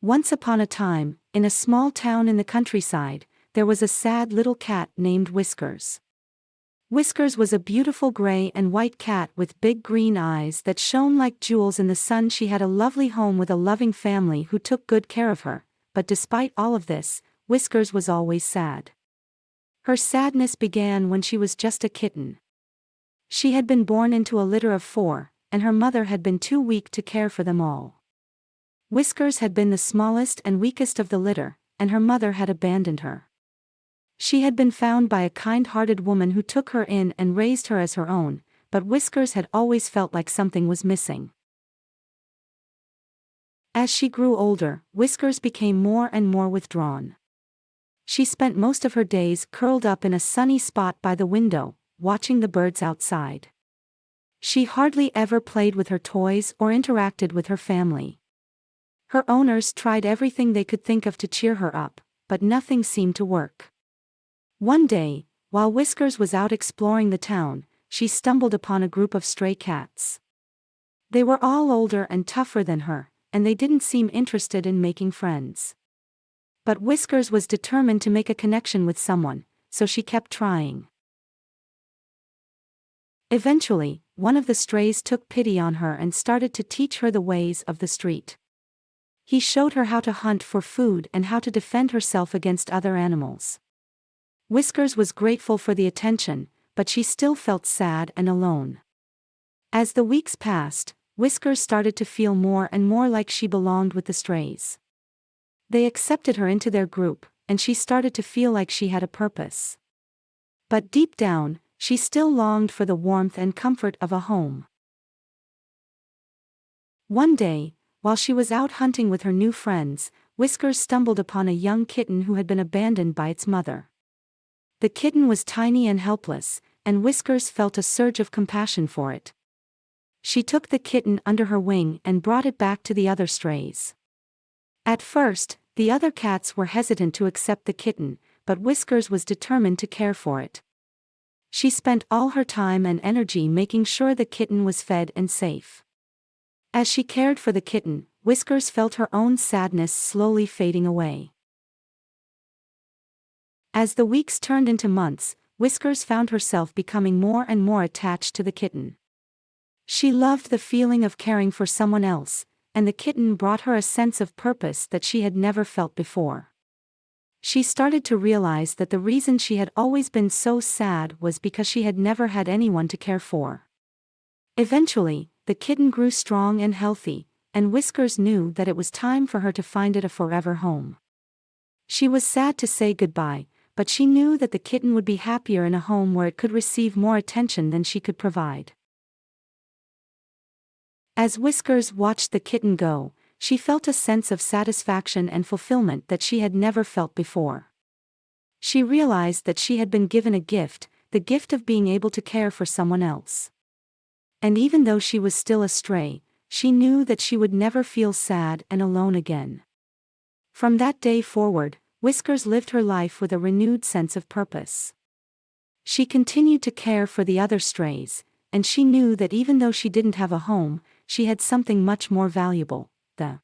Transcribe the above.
Once upon a time, in a small town in the countryside, there was a sad little cat named Whiskers. Whiskers was a beautiful gray and white cat with big green eyes that shone like jewels in the sun. She had a lovely home with a loving family who took good care of her, but despite all of this, Whiskers was always sad. Her sadness began when she was just a kitten. She had been born into a litter of 4, and her mother had been too weak to care for them all. Whiskers had been the smallest and weakest of the litter, and her mother had abandoned her. She had been found by a kind-hearted woman who took her in and raised her as her own, but Whiskers had always felt like something was missing. As she grew older, Whiskers became more and more withdrawn. She spent most of her days curled up in a sunny spot by the window, watching the birds outside. She hardly ever played with her toys or interacted with her family. Her owners tried everything they could think of to cheer her up, but nothing seemed to work. One day, while Whiskers was out exploring the town, she stumbled upon a group of stray cats. They were all older and tougher than her, and they didn't seem interested in making friends. But Whiskers was determined to make a connection with someone, so she kept trying. Eventually, one of the strays took pity on her and started to teach her the ways of the street. He showed her how to hunt for food and how to defend herself against other animals. Whiskers was grateful for the attention, but she still felt sad and alone. As the weeks passed, Whiskers started to feel more and more like she belonged with the strays. They accepted her into their group, and she started to feel like she had a purpose. But deep down, she still longed for the warmth and comfort of a home. One day, while she was out hunting with her new friends, Whiskers stumbled upon a young kitten who had been abandoned by its mother. The kitten was tiny and helpless, and Whiskers felt a surge of compassion for it. She took the kitten under her wing and brought it back to the other strays. At first, the other cats were hesitant to accept the kitten, but Whiskers was determined to care for it. She spent all her time and energy making sure the kitten was fed and safe. As she cared for the kitten, Whiskers felt her own sadness slowly fading away. As the weeks turned into months, Whiskers found herself becoming more and more attached to the kitten. She loved the feeling of caring for someone else, and the kitten brought her a sense of purpose that she had never felt before. She started to realize that the reason she had always been so sad was because she had never had anyone to care for. Eventually, the kitten grew strong and healthy, and Whiskers knew that it was time for her to find it a forever home. She was sad to say goodbye, but she knew that the kitten would be happier in a home where it could receive more attention than she could provide. As Whiskers watched the kitten go, she felt a sense of satisfaction and fulfillment that she had never felt before. She realized that she had been given a gift, the gift of being able to care for someone else. And even though she was still a stray, she knew that she would never feel sad and alone again. From that day forward, Whiskers lived her life with a renewed sense of purpose. She continued to care for the other strays, and she knew that even though she didn't have a home, she had something much more valuable, the